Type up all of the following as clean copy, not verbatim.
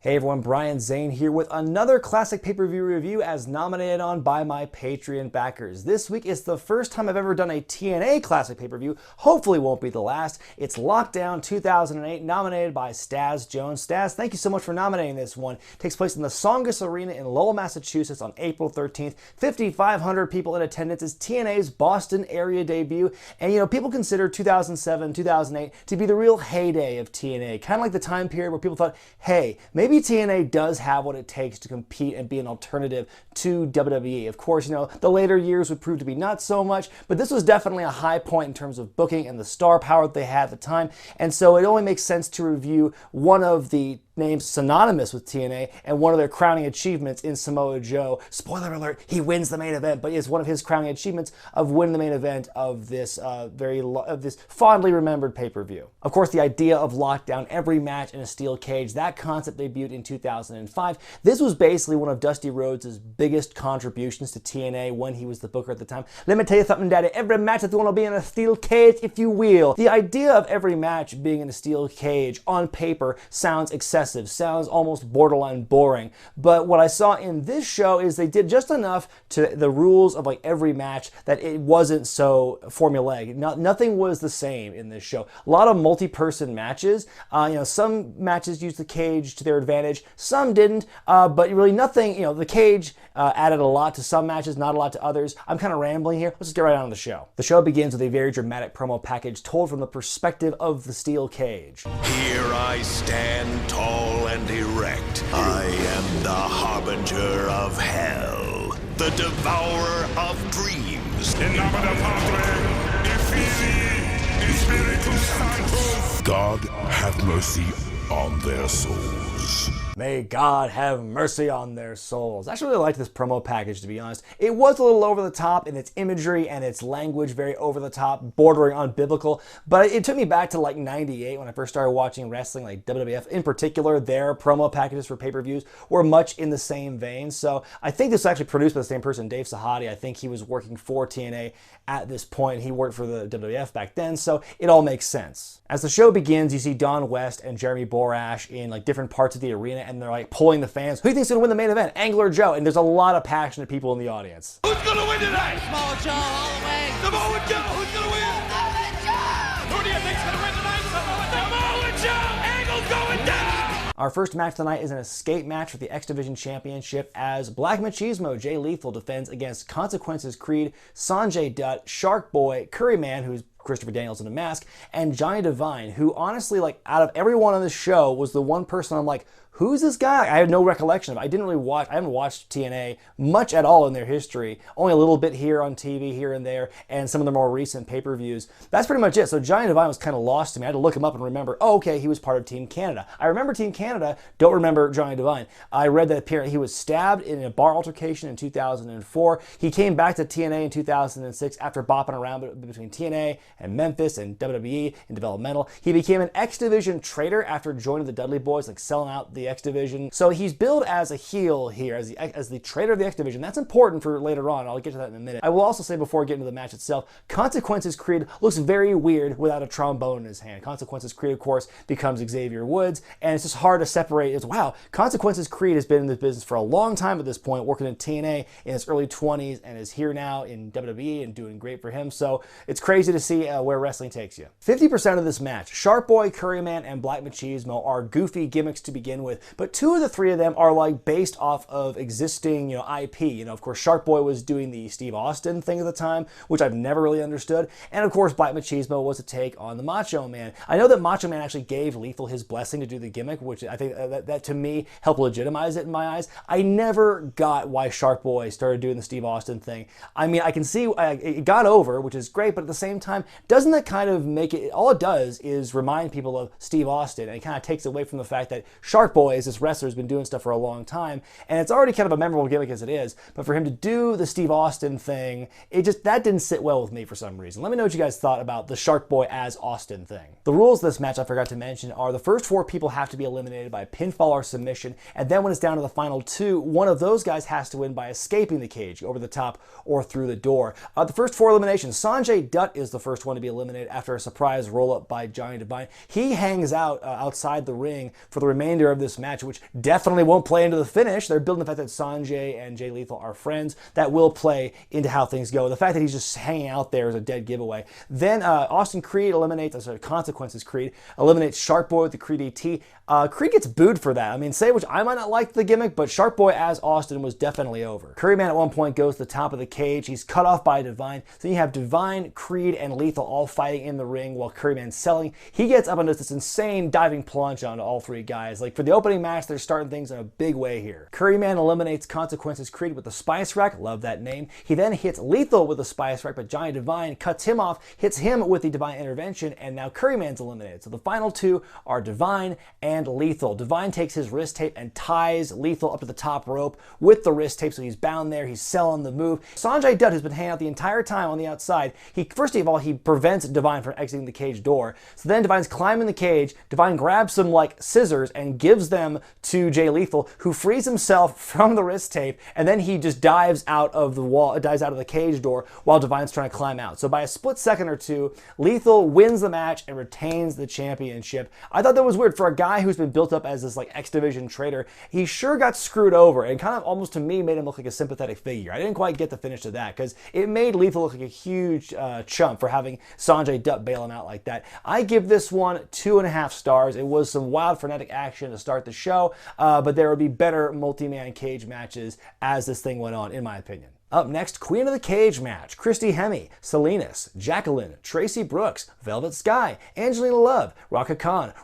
Hey everyone, Brian Zane here with another classic pay-per-view review as nominated on by my Patreon backers. This week is the first time I've ever done a TNA classic pay-per-view, hopefully won't be the last. It's Lockdown 2008, nominated by Staz Jones. Staz, thank you so much for nominating this one. It takes place in the Sonjay Arena in Lowell, Massachusetts on April 13th. 5,500 people in attendance. Is TNA's Boston area debut, and you know, people consider 2007, 2008 to be the real heyday of TNA, kind of like the time period where people thought, hey, maybe TNA does have what it takes to compete and be an alternative to WWE. Of course, you know, the later years would prove to be not so much, but this was definitely a high point in terms of booking and the star power that they had at the time, and so it only makes sense to review one of the names synonymous with TNA and one of their crowning achievements in Samoa Joe. Spoiler alert, he wins the main event, but it's one of his crowning achievements of winning the main event of this this fondly remembered pay-per-view. Of course, the idea of Lockdown, every match in a steel cage, that concept debuted in 2005. This was basically one of Dusty Rhodes' biggest contributions to TNA when he was the booker at the time. Let me tell you something, Daddy, every match is going to be in a steel cage, if you will. The idea of every match being in a steel cage on paper sounds excessive, sounds almost borderline boring, but what I saw in this show is they did just enough to the rules of like every match that it wasn't so formulaic. Nothing was the same in this show. A lot of multi-person matches. You know, some matches used the cage to their advantage, some didn't, but really nothing, you know, the cage added a lot to some matches, not a lot to others. I'm kind of rambling here. Let's just get right on with the show. The show begins with a very dramatic promo package told from the perspective of the steel cage. Here I stand tall and erect. I am the harbinger of hell, the devourer of dreams. In nomine Padre, et Filii, et Spiritus Sanctus. God have mercy on their souls. May God have mercy on their souls. I actually really liked this promo package, to be honest. It was a little over the top in its imagery and its language, very over the top, bordering on biblical, but it took me back to like 98 when I first started watching wrestling, like WWF in particular. Their promo packages for pay-per-views were much in the same vein. So I think this was actually produced by the same person, Dave Sahadi. I think he was working for TNA at this point. He worked for the WWF back then, so it all makes sense. As the show begins, you see Don West and Jeremy Borash in like different parts of the arena, and they're like pulling the fans. Who do you think's gonna win the main event? Angle or Joe? And there's a lot of passionate people in the audience. Who's gonna win tonight? Samoa Joe all the way. Samoa Joe. Who's gonna win? Samoa Joe. Who do you think's gonna win tonight? Samoa Joe. Angle's going down. Our first match tonight is an escape match for the X Division Championship as Black Machismo Jay Lethal defends against Consequences Creed, Sonjay Dutt, Shark Boy, Curry Man, who's Christopher Daniels in a mask, and Johnny Devine, who honestly, like, out of everyone on this show was the one person I'm like, who's this guy? I have no recollection of it. I haven't watched TNA much at all in their history. Only a little bit here on TV, here and there, and some of the more recent pay-per-views. That's pretty much it. So Johnny Devine was kind of lost to me. I had to look him up and remember, oh, okay, he was part of Team Canada. I remember Team Canada, don't remember Johnny Devine. I read that apparently he was stabbed in a bar altercation in 2004. He came back to TNA in 2006 after bopping around between TNA and Memphis and WWE in developmental. He became an X Division traitor after joining the Dudley Boys, like selling out the X Division. So he's billed as a heel here, as the traitor of the X Division. That's important for later on. I'll get to that in a minute. I will also say before getting to the match itself, Consequences Creed looks very weird without a trombone in his hand. Consequences Creed, of course, becomes Xavier Woods, and it's just hard to separate. It's, wow, Consequences Creed has been in this business for a long time at this point, working in TNA in his early 20s, and is here now in WWE and doing great for him. So it's crazy to see where wrestling takes you. 50% of this match, Shark Boy, Curryman, and Black Machismo are goofy gimmicks to begin with, but two of the three of them are like based off of existing, you know, IP. You know, of course, Shark Boy was doing the Steve Austin thing at the time, which I've never really understood, and of course, Black Machismo was a take on the Macho Man. I know that Macho Man actually gave Lethal his blessing to do the gimmick, which I think that to me helped legitimize it in my eyes. I never got why Shark Boy started doing the Steve Austin thing. I mean, I can see it got over, which is great, but at the same time, doesn't that kind of make it, all it does is remind people of Steve Austin, and it kind of takes away from the fact that Shark Boy is this wrestler who's been doing stuff for a long time, and it's already kind of a memorable gimmick as it is, but for him to do the Steve Austin thing, that didn't sit well with me for some reason. Let me know what you guys thought about the Shark Boy as Austin thing. The rules of this match I forgot to mention are the first 4 people have to be eliminated by pinfall or submission, and then when it's down to the final 2, one of those guys has to win by escaping the cage, over the top or through the door. The first 4 eliminations, Sonjay Dutt is the first one to be eliminated after a surprise roll-up by Johnny Devine. He hangs out outside the ring for the remainder of this this match, which definitely won't play into the finish. They're building the fact that Sonjay and Jay Lethal are friends. That will play into how things go. The fact that he's just hanging out there is a dead giveaway. Then Austin Creed eliminates, Consequences Creed, eliminates Shark Boy with the Creed ET. Creed gets booed for that. I mean, say which I might not like the gimmick, but Shark Boy as Austin was definitely over. Curryman at one point goes to the top of the cage. He's cut off by Devine. Then you have Devine, Creed, and Lethal all fighting in the ring while Curryman's selling. He gets up into this insane diving plunge onto all three guys. Like for the opening match, they're starting things in a big way here. Curryman eliminates Consequences Creed with the Spice Rack. Love that name. He then hits Lethal with the Spice Rack, but Johnny Devine cuts him off, hits him with the Divine Intervention, and now Curryman's eliminated. So the final two are Devine and Lethal. Devine takes his wrist tape and ties Lethal up to the top rope with the wrist tape, so he's bound there. He's selling the move. Sonjay Dutt has been hanging out the entire time on the outside. First of all, he prevents Devine from exiting the cage door. So then Devine's climbing the cage. Devine grabs some like scissors and gives them to Jay Lethal, who frees himself from the wrist tape, and then he just dives out of the cage door while Devine's trying to climb out. So by a split second or two, Lethal wins the match and retains the championship. I thought that was weird for a guy who's been built up as this like X Division traitor. He sure got screwed over and kind of almost to me made him look like a sympathetic figure. I didn't quite get the finish to that because it made Lethal look like a huge chump for having Sonjay Dutt bail him out like that. I give this one 2.5 stars. It was some wild frenetic action to start the show, but there would be better multi-man cage matches as this thing went on, in my opinion. Up next, Queen of the Cage match. Christy, Hemme, Salinas, Jacqueline, Traci Brooks, Velvet Sky, Angelina Love, Rhaka,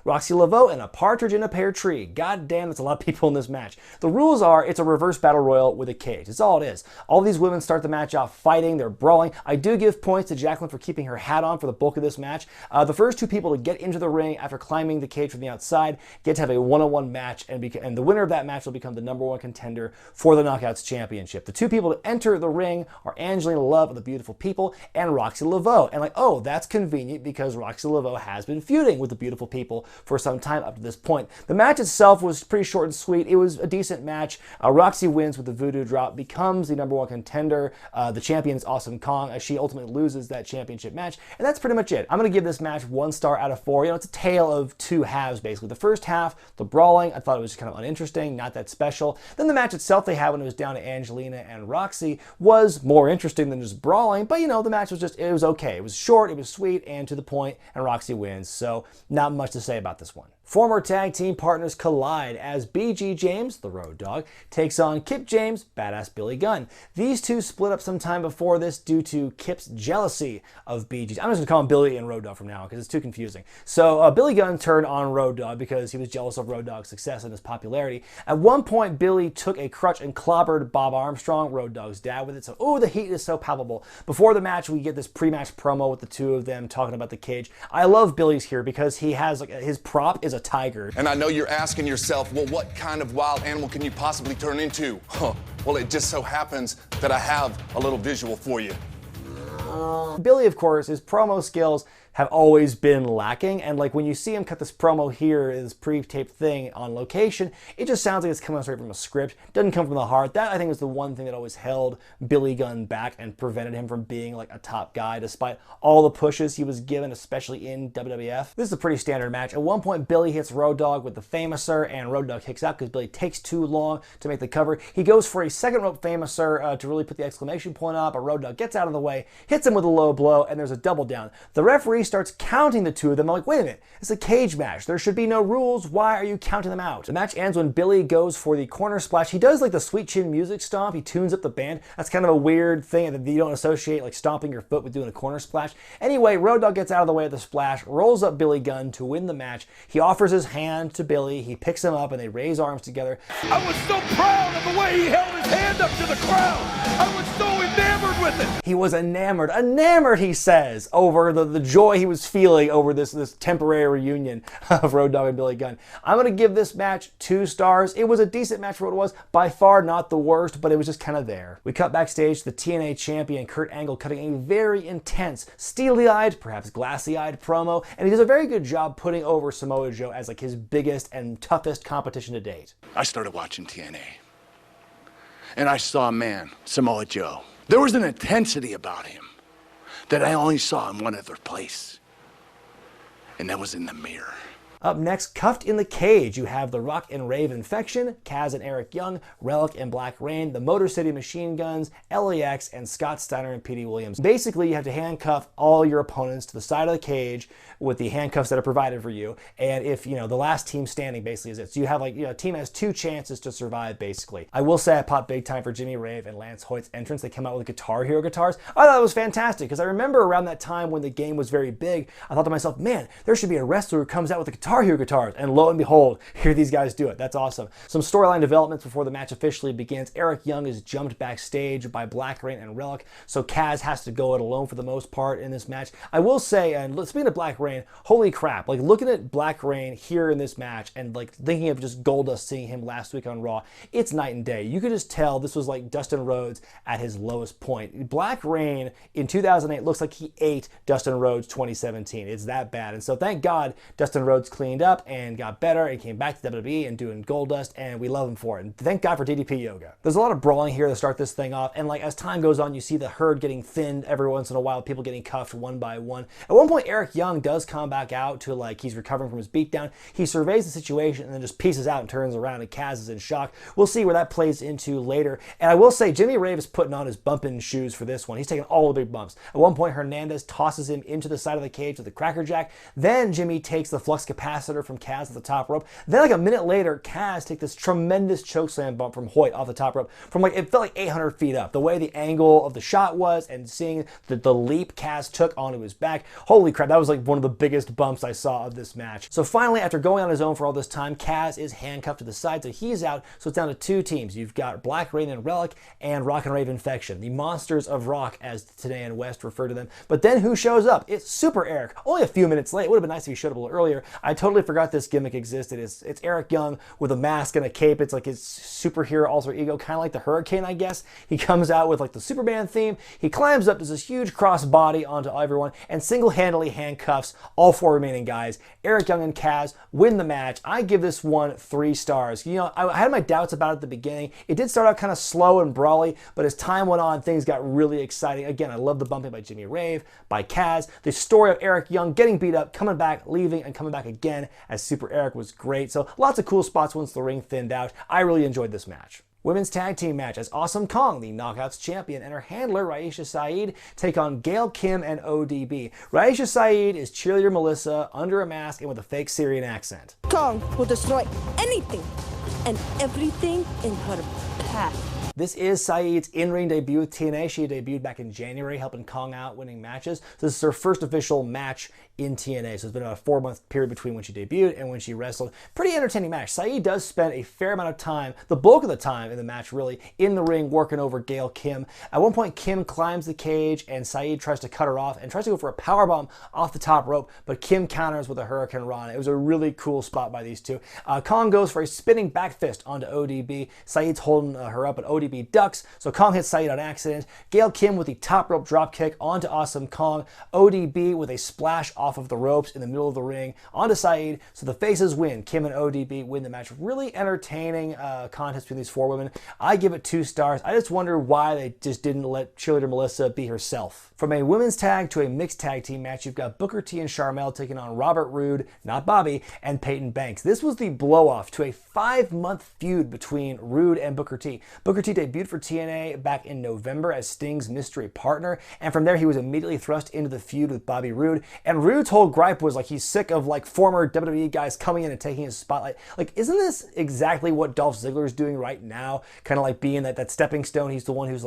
Roxxi, Laveaux, and a partridge in a pear tree. God damn, that's a lot of people in this match. The rules are it's a reverse battle royal with a cage. That's all it is. All these women start the match off fighting. They're brawling. I do give points to Jacqueline for keeping her hat on for the bulk of this match. The first two people to get into the ring after climbing the cage from the outside get to have a one-on-one match, and the winner of that match will become the #1 contender for the Knockouts Championship. The two people to enter the ring are Angelina Love of the Beautiful People and Roxxi Laveaux. And like, oh, that's convenient because Roxxi Laveaux has been feuding with the Beautiful People for some time up to this point. The match itself was pretty short and sweet. It was a decent match. Roxxi wins with the Voodoo Drop, becomes the #1 contender. The champion is Awesome Kong as she ultimately loses that championship match. And that's pretty much it. I'm going to give this match 1 star out of 4. You know, it's a tale of two halves, basically. The first half, the brawling, I thought it was kind of uninteresting, not that special. Then the match itself they had when it was down to Angelina and Roxxi was more interesting than just brawling, but you know, the match was just, it was okay. It was short, it was sweet, and to the point, and Roxxi wins, so not much to say about this one. Former tag team partners collide as BG James, the Road Dogg, takes on Kip James, Badass Billy Gunn. These two split up sometime before this due to Kip's jealousy of BG. I'm just going to call him Billy and Road Dogg from now on because it's too confusing. So Billy Gunn turned on Road Dogg because he was jealous of Road Dogg's success and his popularity. At one point, Billy took a crutch and clobbered Bob Armstrong, Road Dogg's dad, with it. So, oh, the heat is so palpable. Before the match, we get this pre-match promo with the two of them talking about the cage. I love Billy's here because he has, like, his prop is a tiger. And I know you're asking yourself, well, what kind of wild animal can you possibly turn into? Huh. Well, it just so happens that I have a little visual for you. Billy, of course, his promo skills have always been lacking, and like when you see him cut this promo here, this pre-taped thing on location, it just sounds like it's coming straight from a script. Doesn't come from the heart. That I think is the one thing that always held Billy Gunn back and prevented him from being like a top guy despite all the pushes he was given, especially in WWF. This is a pretty standard match. At one point, Billy hits Road Dogg with the Famouser, and Road Dogg kicks out because Billy takes too long to make the cover. He goes for a second rope Famouser to really put the exclamation point up, but Road Dogg gets out of the way, hits him with a low blow, and there's a double down. The referee starts counting the two of them. I'm like, wait a minute, it's a cage match. There should be no rules. Why are you counting them out? The match ends when Billy goes for the corner splash. He does like the Sweet Chin music stomp. He tunes up the band. That's kind of a weird thing that you don't associate like stomping your foot with doing a corner splash. Anyway, Road Dogg gets out of the way of the splash, rolls up Billy Gunn to win the match. He offers his hand to Billy. He picks him up and they raise arms together. I was so proud of the way he held his hand up to the crowd. I was so enamored with it. He was enamored, he says, over the joy he was feeling over this temporary reunion of Road Dogg and Billy Gunn. I'm going to give this match 2 stars. It was a decent match for what it was. By far not the worst, but it was just kind of there. We cut backstage to the TNA champion Kurt Angle cutting a very intense, steely-eyed, perhaps glassy-eyed promo, and he does a very good job putting over Samoa Joe as like his biggest and toughest competition to date. I started watching TNA, and I saw a man, Samoa Joe. There was an intensity about him that I only saw in one other place, and that was in the mirror. Up next, cuffed in the cage, you have the Rock and Rave Infection, Kaz and Eric Young, Rellik and Black Rain, the Motor City Machineguns, LAX, and Scott Steiner and Petey Williams. Basically, you have to handcuff all your opponents to the side of the cage with the handcuffs that are provided for you. And if, the last team standing basically is it. So you have a team has 2 chances to survive, basically. I will say I popped big time for Jimmy Rave and Lance Hoyt's entrance. They come out with Guitar Hero guitars. I thought it was fantastic because I remember around that time when the game was very big, I thought to myself, man, there should be a wrestler who comes out with the Guitar Hero guitars. And lo and behold, here these guys do it. That's awesome. Some storyline developments before the match officially begins. Eric Young is jumped backstage by Black Rain and Rellik, so Kaz has to go it alone for the most part in this match. I will say, and speaking of Black Rain, holy crap, looking at Black Rain here in this match and thinking of just Goldust seeing him last week on Raw, it's night and day. You could just tell this was like Dustin Rhodes at his lowest point. Black Rain in 2008 looks like he ate Dustin Rhodes 2017. It's that bad. And so thank God Dustin Rhodes cleaned up and got better and came back to WWE and doing Goldust, and we love him for it. And thank God for DDP Yoga. There's a lot of brawling here to start this thing off, and as time goes on, you see the herd getting thinned every once in a while, people getting cuffed one by one. At one point, Eric Young does come back out to he's recovering from his beatdown. He surveys the situation and then just pieces out and turns around, and Kaz is in shock. We'll see where that plays into later. And I will say, Jimmy Rave is putting on his bumping shoes for this one. He's taking all the big bumps. At one point, Hernandez tosses him into the side of the cage with a Cracker Jack. Then Jimmy takes the flux capacitor from Kaz at the top rope. Then a minute later, Kaz takes this tremendous chokeslam bump from Hoyt off the top rope from it felt like 800 feet up. The way the angle of the shot was and seeing the leap Kaz took onto his back. Holy crap, that was one of the biggest bumps I saw of this match. So finally, after going on his own for all this time, Kaz is handcuffed to the side, so he's out. So it's down to 2 teams. You've got Black Rain and Rellik and Rock and Rave Infection, the Monsters of Rock, as Today and West refer to them. But then who shows up? It's Super Eric. Only a few minutes late. It would have been nice if he showed up a little earlier. I totally forgot this gimmick existed. It's Eric Young with a mask and a cape. It's like his superhero alter ego, kind of like the Hurricane, I guess. He comes out with the Superman theme. He climbs up, does this huge cross body onto everyone, and single-handedly handcuffs all 4 remaining guys. Eric Young and Kaz win the match. I give this one 3 stars. I had my doubts about it at the beginning. It did start out kind of slow and brawly, but as time went on, things got really exciting. Again, I love the bumping by Jimmy Rave, by Kaz. The story of Eric Young getting beat up, coming back, leaving, and coming back again as Super Eric was great. So lots of cool spots once the ring thinned out. I really enjoyed this match. Women's tag team match as Awesome Kong, the Knockouts champion, and her handler, Raisha Saeed, take on Gail, Kim, and ODB. Raisha Saeed is cheerleader Melissa under a mask and with a fake Syrian accent. Kong will destroy anything and everything in her path. This is Saeed's in-ring debut with TNA. She debuted back in January, helping Kong out, winning matches. So this is her first official match in TNA. So it's been about a 4-month period between when she debuted and when she wrestled. Pretty entertaining match. Saeed does spend a fair amount of time, the bulk of the time in the match really, in the ring working over Gail Kim. At one point, Kim climbs the cage and Saeed tries to cut her off and tries to go for a powerbomb off the top rope, but Kim counters with a Hurricane Rana. It was a really cool spot by these two. Kong goes for a spinning back fist onto ODB. Saeed's holding her up, but ODB ducks, so Kong hits Saeed on accident. Gail Kim with the top rope drop kick onto Awesome Kong. ODB with a splash off of the ropes in the middle of the ring onto Saeed. So the faces win. Kim and ODB win the match. Really entertaining contest between these 4 women. I give it 2 stars. I just wonder why they just didn't let cheerleader Melissa be herself. From a women's tag to a mixed tag team match, you've got Booker T and Sharmell taking on Robert Roode, not Bobby, and Peyton Banks. This was the blow-off to a 5-month feud between Roode and Booker T. Booker T debuted for TNA back in November as Sting's mystery partner, and from there he was immediately thrust into the feud with Bobby Roode. And Roode's whole gripe was he's sick of former WWE guys coming in and taking his spotlight. Isn't this exactly what Dolph Ziggler is doing right now? Kind of being that stepping stone. He's the one who's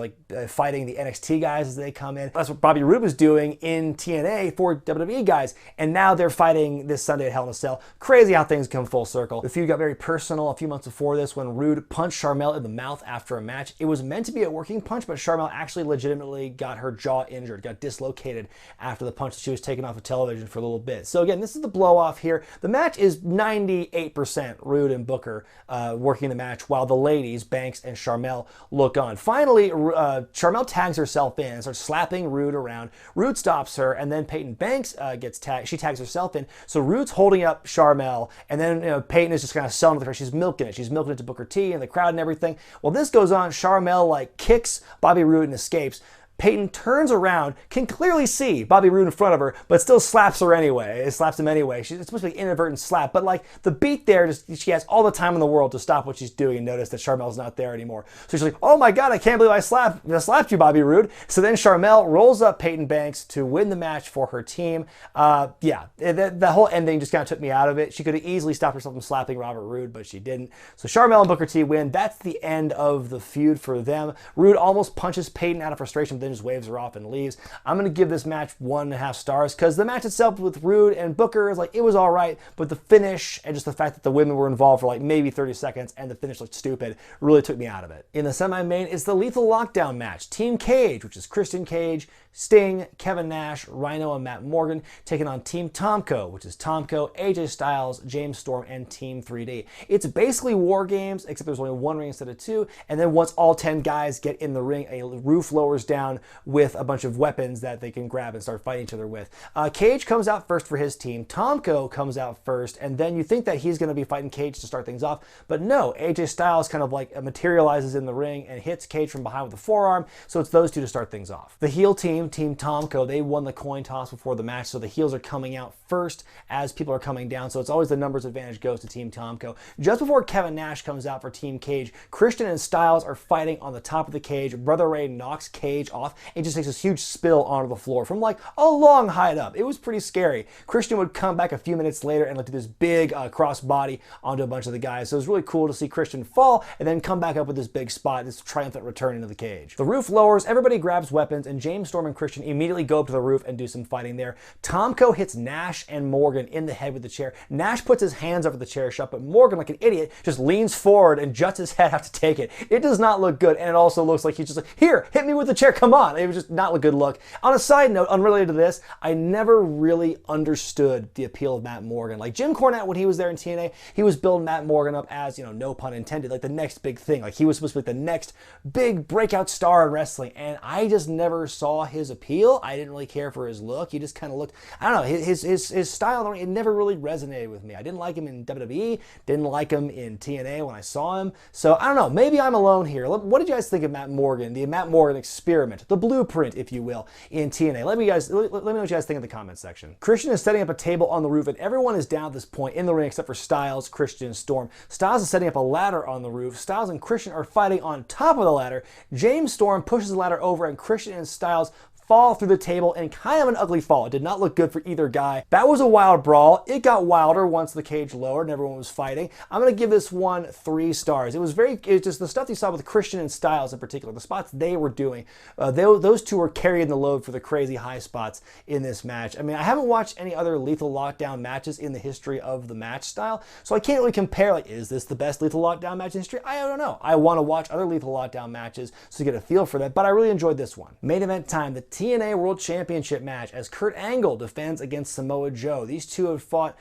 fighting the NXT guys as they come in. That's what Bobby Roode was doing in TNA for WWE guys, and now they're fighting this Sunday at Hell in a Cell. Crazy how things come full circle. The feud got very personal a few months before this when Roode punched Sharmell in the mouth after a match. It was meant to be a working punch, but Sharmell actually legitimately got her jaw injured, got dislocated after the punch. She was taken off of television for a little bit. So again, this is the blow off here. The match is 98% Roode and Booker working the match, while the ladies, Banks and Sharmell, look on. Finally, Sharmell tags herself in and starts slapping Roode around. Roode stops her, and then Peyton Banks gets tagged. She tags herself in. So Roode's holding up Sharmell, and then Peyton is just kind of selling with her. She's milking it. She's milking it to Booker T and the crowd and everything. Well, this goes on. Sharmell kicks Bobby Roode and escapes. Payton turns around, can clearly see Bobby Roode in front of her, but still slaps her anyway. It slaps him anyway. It's supposed to be an inadvertent slap, but like the beat there, she has all the time in the world to stop what she's doing and notice that Sharmell's not there anymore. So she's like, oh my God, I can't believe I slapped you, Bobby Roode. So then Sharmell rolls up Peyton Banks to win the match for her team. Yeah, the whole ending just kind of took me out of it. She could have easily stopped herself from slapping Robert Roode, but she didn't. So Sharmell and Booker T win. That's the end of the feud for them. Roode almost punches Peyton out of frustration, but then just waves her off and leaves. I'm going to give this match 1.5 stars because the match itself with Roode and Booker is like, it was all right, but the finish and just the fact that the women were involved for like maybe 30 seconds and the finish looked stupid really took me out of it. In the semi-main, it's the Lethal Lockdown match. Team Cage, which is Christian Cage, Sting, Kevin Nash, Rhino, and Matt Morgan, taking on Team Tomko, which is Tomko, AJ Styles, James Storm, and Team 3D. It's basically War Games, except there's only one ring instead of two, and then once all 10 guys get in the ring, a roof lowers down with a bunch of weapons that they can grab and start fighting each other with. Cage comes out first for his team, Tomko comes out first, and then you think that he's going to be fighting Cage to start things off, but no, AJ Styles kind of like materializes in the ring and hits Cage from behind with a forearm, so it's those two to start things off. The heel team, Team Tomko, they won the coin toss before the match, so the heels are coming out first as people are coming down, so it's always the numbers advantage goes to Team Tomko. Just before Kevin Nash comes out for Team Cage, Christian and Styles are fighting on the top of the cage. Brother Ray knocks Cage off and just takes this huge spill onto the floor from like a long height up. It was pretty scary. Christian would come back a few minutes later and do this big cross body onto a bunch of the guys, so it was really cool to see Christian fall and then come back up with this big spot, this triumphant return into the cage. The roof lowers, everybody grabs weapons, and James Storm and Christian immediately go up to the roof and do some fighting there. Tomko hits Nash and Morgan in the head with the chair. Nash puts his hands over the chair shut, but Morgan, like an idiot, just leans forward and juts his head out to take it. It does not look good, and it also looks like he's just like, here, hit me with the chair, come on. It was just not a good look. On a side note, unrelated to this, I never really understood the appeal of Matt Morgan. Like Jim Cornette, when he was there in TNA, he was building Matt Morgan up as, no pun intended, like the next big thing. Like he was supposed to be like the next big breakout star in wrestling, and I just never saw his appeal. I didn't really care for his look. He just kind of looked, I don't know, his style, it never really resonated with me. I didn't like him in WWE, didn't like him in TNA when I saw him. So I don't know, maybe I'm alone here. What did you guys think of Matt Morgan, the Matt Morgan experiment, the blueprint, if you will, in TNA? Let me know what you guys think in the comments section. Christian is setting up a table on the roof, and everyone is down at this point in the ring except for Styles, Christian, and Storm. Styles is setting up a ladder on the roof. Styles and Christian are fighting on top of the ladder. James Storm pushes the ladder over, and Christian and Styles fall through the table in kind of an ugly fall. It did not look good for either guy. That was a wild brawl. It got wilder once the cage lowered and everyone was fighting. I'm going to give this one 3 stars. It was just the stuff you saw with Christian and Styles in particular, the spots they were doing. Those two were carrying the load for the crazy high spots in this match. I mean, I haven't watched any other Lethal Lockdown matches in the history of the match style, so I can't really compare, like, is this the best Lethal Lockdown match in history? I don't know. I want to watch other Lethal Lockdown matches to get a feel for that, but I really enjoyed this one. Main event time, the TNA World Championship match as Kurt Angle defends against Samoa Joe. These two have fought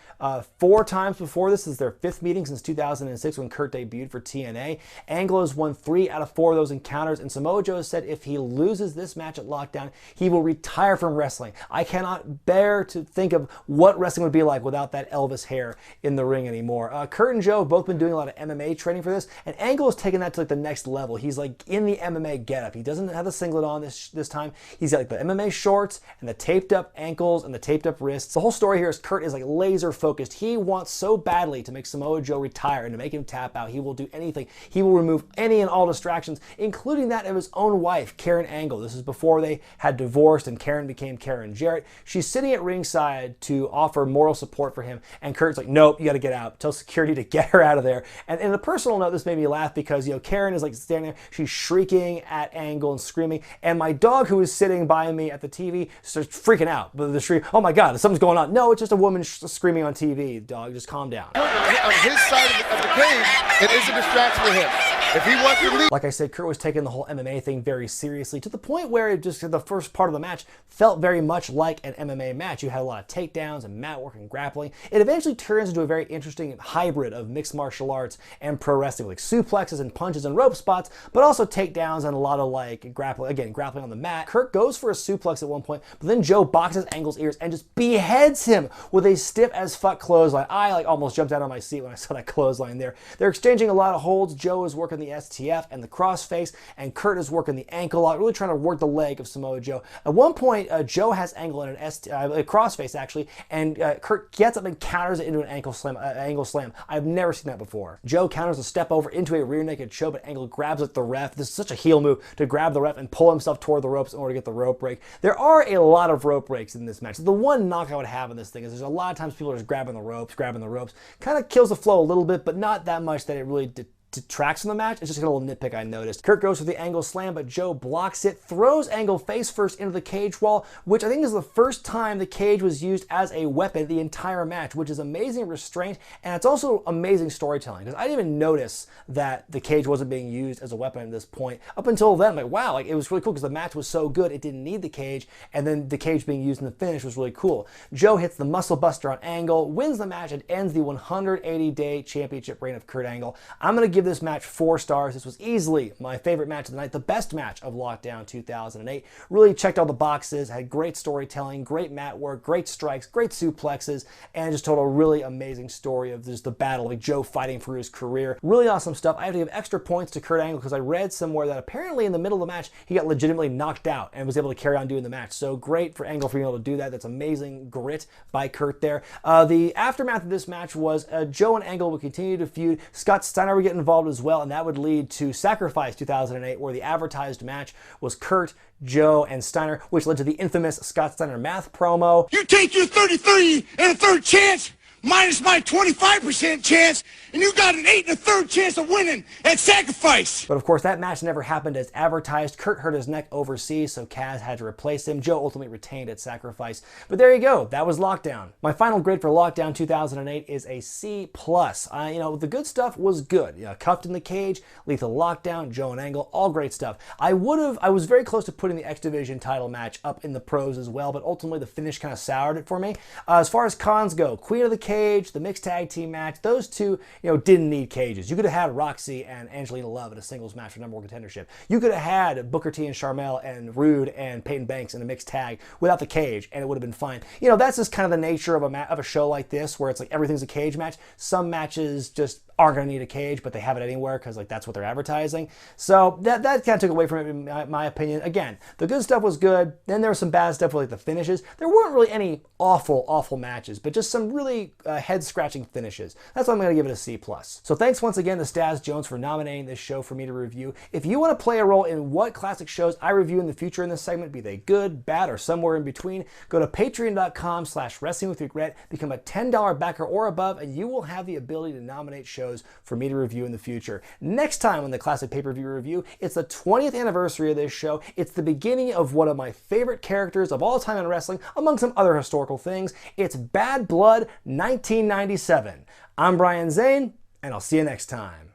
4 times before. This is their 5th meeting since 2006 when Kurt debuted for TNA. Angle has won 3 out of 4 of those encounters, and Samoa Joe said if he loses this match at Lockdown, he will retire from wrestling. I cannot bear to think of what wrestling would be like without that Elvis hair in the ring anymore. Kurt and Joe have both been doing a lot of MMA training for this, and Angle has taken that to like the next level. He's like in the MMA getup. He doesn't have the singlet on this time. He's got like the MMA shorts and the taped up ankles and the taped up wrists. The whole story here is Kurt is like laser focused. He wants so badly to make Samoa Joe retire and to make him tap out. He will do anything. He will remove any and all distractions, including that of his own wife, Karen Angle. This is before they had divorced and Karen became Karen Jarrett. She's sitting at ringside to offer moral support for him, and Kurt's like, nope, you got to get out. Tell security to get her out of there. And in a personal note, this made me laugh because, Karen is like standing there, she's shrieking at Angle and screaming, and my dog who is sitting by me at the TV starts freaking out. But the shriek, oh my God, something's going on. No, it's just a woman screaming on TV. Dog, just calm down. On his side of the cage, it is a distraction for him. If he wants to leave. Like I said, Kurt was taking the whole MMA thing very seriously to the point where it just, the first part of the match felt very much like an MMA match. You had a lot of takedowns and mat work and grappling. It eventually turns into a very interesting hybrid of mixed martial arts and pro wrestling, like suplexes and punches and rope spots, but also takedowns and a lot of like grappling on the mat. Kurt goes for a suplex at one point, but then Joe boxes Angle's ears and just beheads him with a stiff as fuck clothesline. I almost jumped out of my seat when I saw that clothesline there. They're exchanging a lot of holds. Joe is working the the STF and the crossface, and Kurt is working the ankle lock, really trying to work the leg of Samoa Joe. At one point, Joe has angle in a crossface actually, and Kurt gets up and counters it into an angle slam. I've never seen that before. Joe counters a step over into a rear naked choke, but Angle grabs at the ref. This is such a heel move to grab the ref and pull himself toward the ropes in order to get the rope break. There are a lot of rope breaks in this match. The one knock I would have on this thing is there's a lot of times people are just grabbing the ropes. Kind of kills the flow a little bit, but not that much that it really detracts from the match. It's just a little nitpick I noticed. Kurt goes for the Angle slam, but Joe blocks it, throws Angle face first into the cage wall, which I think is the first time the cage was used as a weapon the entire match, which is amazing restraint, and it's also amazing storytelling, because I didn't even notice that the cage wasn't being used as a weapon at this point. Up until then, I'm like, wow, like it was really cool because the match was so good, it didn't need the cage, and then the cage being used in the finish was really cool. Joe hits the muscle buster on Angle, wins the match, and ends the 180-day championship reign of Kurt Angle. I'm going to give this match 4 stars. This was easily my favorite match of the night, the best match of Lockdown 2008. Really checked all the boxes, had great storytelling, great mat work, great strikes, great suplexes, and just told a really amazing story of just the battle, like Joe fighting for his career. Really awesome stuff. I have to give extra points to Kurt Angle because I read somewhere that apparently in the middle of the match, he got legitimately knocked out and was able to carry on doing the match. So great for Angle for being able to do that. That's amazing grit by Kurt there. The aftermath of this match was Joe and Angle would continue to feud. Scott Steiner would get involved as well, and that would lead to Sacrifice 2008, where the advertised match was Kurt, Joe, and Steiner, which led to the infamous Scott Steiner math promo. You take your 33 and a third chance, minus my 25% chance, and you got an 8 and a third chance of winning at Sacrifice. But of course, that match never happened as advertised. Kurt hurt his neck overseas, so Kaz had to replace him. Joe ultimately retained at Sacrifice. But there you go. That was Lockdown. My final grade for Lockdown 2008 is a C+. The good stuff was good. Cuffed in the cage, Lethal Lockdown, Joe and Angle, all great stuff. I was very close to putting the X Division title match up in the pros as well, but ultimately the finish kind of soured it for me. As far as cons go, Queen of the Cage, the mixed tag team match, those two, didn't need cages. You could have had Roxxi and Angelina Love in a singles match for number 1 contendership. You could have had Booker T and Sharmell and Roode and Payton Banks in a mixed tag without the cage, and it would have been fine. That's just kind of the nature of a show like this, where it's like everything's a cage match. Some matches just aren't going to need a cage, but they have it anywhere because that's what they're advertising. So that kind of took away from it, in my opinion. Again, the good stuff was good. Then there was some bad stuff with the finishes. There weren't really any awful matches, but just some really head-scratching finishes. That's why I'm going to give it a C+. So thanks once again to Staz Jones for nominating this show for me to review. If you want to play a role in what classic shows I review in the future in this segment, be they good, bad, or somewhere in between, go to patreon.com/wrestlingwithregret, become a $10 backer or above, and you will have the ability to nominate shows for me to review in the future. Next time on the Classic Pay-Per-View Review, it's the 20th anniversary of this show. It's the beginning of one of my favorite characters of all time in wrestling, among some other historical things. It's Bad Blood 1997. I'm Brian Zane, and I'll see you next time.